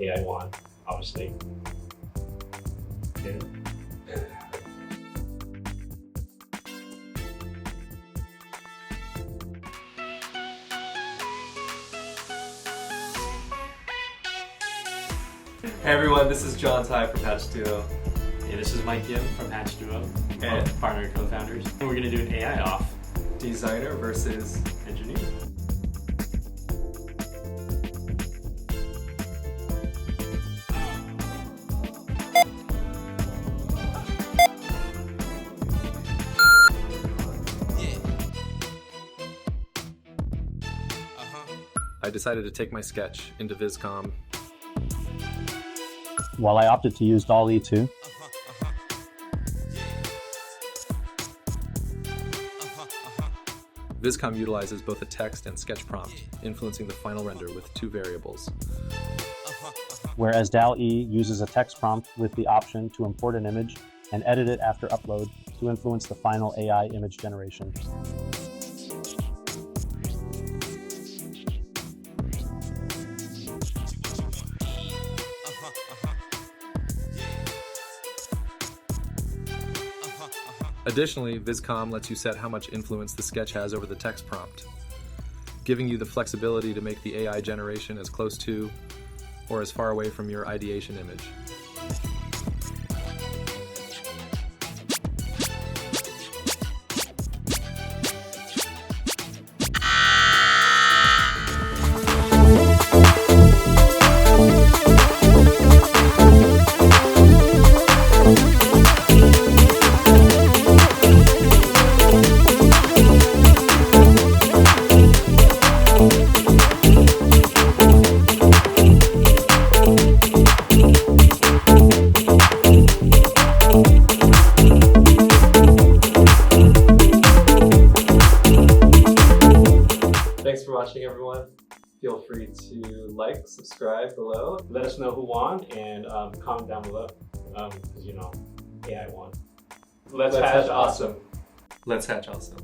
AI won, obviously. Yeah. Hey everyone, this is John Ty from Hatch Duo. Hey, this is Mike Yim from Hatch Duo, And partner and co-founders. And we're going to do an AI off. Designer versus Engineer. I decided to take my sketch into Vizcom. While I opted to use DALL E too. Vizcom utilizes both a text and sketch prompt, influencing the final render with two variables. Whereas DALL E uses a text prompt with the option to import an image and edit it after upload to influence the final AI image generation. Additionally, Vizcom lets you set how much influence the sketch has over the text prompt, giving you the flexibility to make the AI generation as close to or as far away from your ideation image. Thanks for watching, everyone. Feel free to like, subscribe below. Let us know who won and comment down below because, AI won. Let's hatch awesome. Let's hatch awesome.